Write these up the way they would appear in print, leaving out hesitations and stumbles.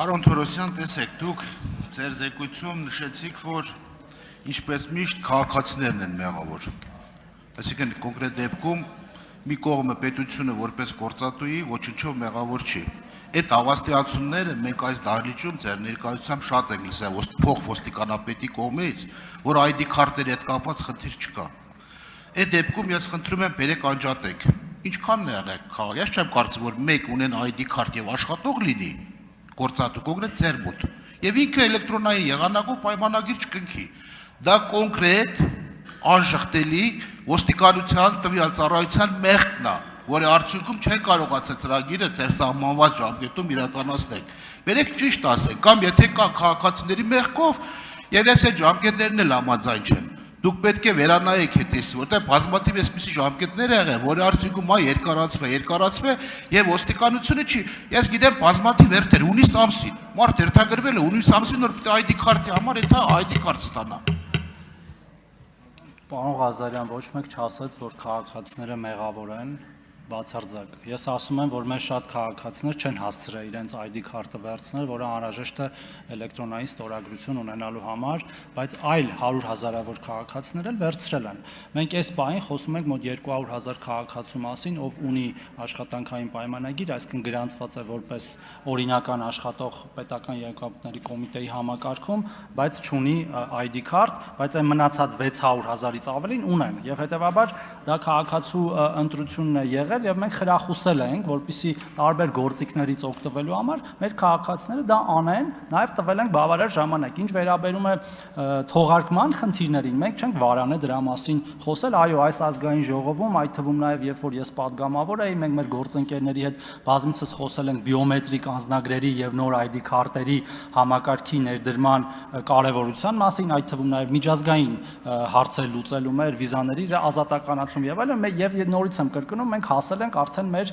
Պարոն Թորոսյան, տեսեք, դուք ձեր զեկույցում նշեցիք, որ ինչպես միշտ քաղաքացիներն են մեղավոր։ Այսինքն կոնկրետ դեպքում մի կողմը պետությունը որպես գործատուի ոչնչով մեղավոր չի։ Այդ հավաստիացումները մենք այս դահլիճում ձեր ներկայությամբ շատ ենք լսել փող ոստիկանապետի կողմից, որ ID քարտերի հետ կապված խնդիր չկա։ Այդ դեպքում ես խնդրում եմ բերեք անջատենք։ Ինչքանն է եղել քաղաք։ Ես չեմ կարծում, որ մեկ ունեն ID քարտ եւ աշխատող լինի գործատու կոնկրետ ձեր մոտ։ Եվ ինքը էլեկտրոնային եղանակով պայմանագիր չկնքի։ Դա կոնկրետ անժխտելի ոստիկանության տվյալ ծառայության մեղքն է, որի արդյունքում չեն կարողացել ծրագիրը ձեր սահմանված ժամկետում իրականացնել։ Բերեք ճիշտ ասենք, կամ եթե կա քաղաքացիների մեղքով, եւ ես այդ ժամկետներն էլ համաձայն չեմ։ Դուք պետք է վերանայեք հետես, որտեղ բազմաթիվ այսպիսի ժամկետներ եղել, որի արդյունքում երկարացվե եւ ոստիկանությունը չի։ Ես գիտեմ բազմաթիվ հերթեր հունիս ամսին, մարդ հերթագրվել է հունիս ամսին, որ պետք է ID քարտի համար եթե ID քարտ ստանա։ Պարոն Ղազարյան, ոչ մեկ չասաց, որ քաղաքացիները մեղավոր են, բացարձակ։ Ես ասում եմ, որ մեր շատ քաղաքացիներ չեն հասցրել իրենց ID քարտը վերցնել, որը անհրաժեշտ է էլեկտրոնային ստորագրություն ունենալու համար, բայց այլ 100,000-ավոր քաղաքացիներ էլ վերցրել են։ Մենք այս պահին խոսում ենք մոտ 200,000 քաղաքացու մասին, ով ունի աշխատանքային պայմանագիր, այսինքն գրանցված է որպես օրինական աշխատող պետական երկրների կոմիտեի համակարգում, բայց չունի ID քարտ, բայց այն մնացած 600,000-ից ավելին ունեն, եւ հետեւաբար դա քաղաքացու ընտրությունն է եղել եւ մենք խրախուսել ենք, որպեսզի տարբեր գործիքներից օգտվելու համար մեր քաղաքացիները դա անեն, նաեւ տվել ենք բավարար ժամանակ։ Ինչ վերաբերում է թողարկման խնդիրներին, մենք չենք վարանե դրա մասին խոսել, այո, այս ազգային ժողովում, այդ թվում նաեւ երբ որ ես падգամավոր էի, մենք մեր գործընկերների հետ բազմիցս խոսել ենք բիոմետրիկ անձնագրերի եւ նոր ID քարտերի համակարգի ներդրման կարեւորության մասին, այդ թվում նաեւ միջազգային հարցեր լուծելու մեր վիզաների ազատականացում եւ այլն, եւ նորից եմ կրկնում, մենք հասել ենք արդեն մեր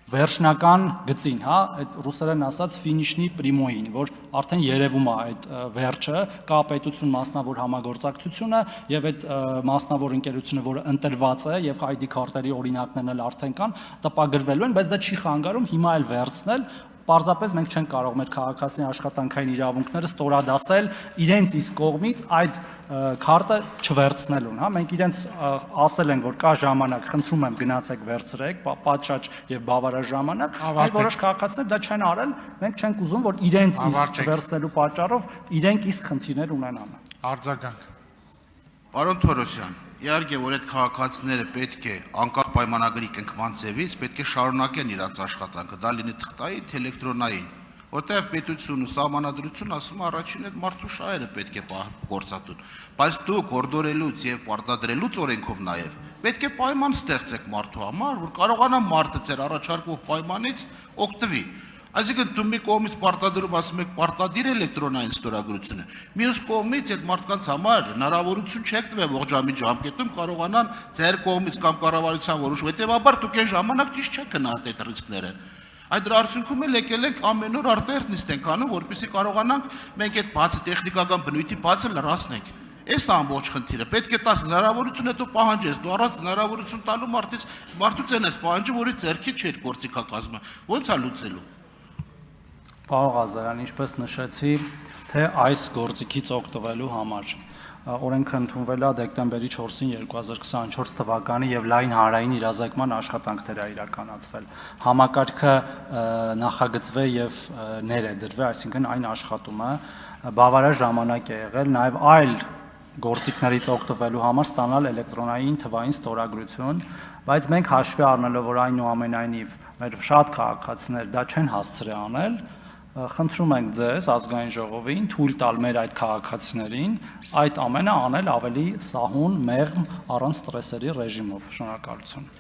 վերջնական գծին, հա, այդ ռուսերեն ասած ֆինիշնի պրիմոյին, որ արդեն երևում է այդ վերջը, կա պետություն մասնավոր համագործակցությունը եւ այդ մասնավոր ընկերությունը, որը ընտրված է եւ ID քարտերի օրինակներն էլ արդեն կան, տպագրվելու են, բայց դա չի խանգարում հիմա էլ վերցնել։ Պարզապես մենք չենք կարող մեր քաղաքացիների աշխատանքային իրավունքները ստորադասել իրենց իսկ կողմից այդ քարտը չվերցնելուն, հա, մենք իրենց ասել ենք, որ կա ժամանակ, խնդրում եմ գնացեք վերցրեք, պատշաճ եւ բավարար ժամանակ, այլ որոշ քաղաքացիներ դա չեն արել, մենք չենք ուզում, որ իրենց իսկ չվերցնելու պատճառով իրենք իսկ խնդիրներ ունենան։ Արձագանք։ Պարոն Թորոսյան, իհարկե, որ այդ քաղաքացիները պետք է անկախ պայմանագրի կնքման ձևից պետք է շարունակեն իրենց աշխատանքը, դա լինի թղթային, թե էլեկտրոնային, որտեղ պետությունը, սահմանադրությունը ասում է առաջին այդ մարդու շահերը պետք է գործատուն, բայց դուք հորդորելուց եւ պարտադրելուց օրենքով նաեւ պետք է պայման ստեղծեք մարդու համար, որ կարողանա մարդը ձեր առաջարկող պայմանից օգտվի։ Այսինքն դու մի կողմից պարտադրում ասում եք պարտադիր էլեկտրոնային ստորագրությունը, մյուս կողմից այդ մարդկանց համար հնարավորություն չեք տվել ողջամիտ ժամկետում կարողանան ձեր կողմից կամ կառավարության որոշ, հետեւաբար դուք այն ժամանակ ճիշտ չեք գնահատել այդ ռիսկները։ Այդ դրա արդյունքում էլ եկել ենք ամեն օր արտերնիստ ենք անում, որպեսզի կարողանանք մենք այդ բացի տեխնիկական բնույթի բացը լրացնենք։ Այս ամբողջ խնդիրը պետք է տաս հնարավորություն հետո պահանջես, դու առանց հնարավորություն տալու մարդուց են ես պահանջում, որի ձեռքի չէ գործիքակազմը, ո՞նց է լուծելու։ Պարոն Ղազարյան, ինչպես նշեցի, թե այս գործիքից օգտվելու համար օրենքը ընդունվել է դեկտեմբերի 4-ին 2024 թվականի եւ լայն հանրային իրազեկման աշխատանքներ է իրականացվել։ Համակարգը նախագծվել եւ ներդրվել, այսինքն այն աշխատում է, բավարար ժամանակ է եղել նաեւ այլ գործիքներից օգտվելու համար ստանալ էլեկտրոնային թվային ստորագրություն, բայց մենք հաշվի առնելով, որ այնուամենայնիվ մեր շատ քաղաքացիներ դա չեն հասցրել անել, խնդրում ենք ձեզ ազգային ժողովին թույլ տալ մեր այդ քաղաքացիներին այդ ամենը անել ավելի սահուն, մեղմ, առանց ստրեսերի ռեժիմով։ Շնորհակալություն։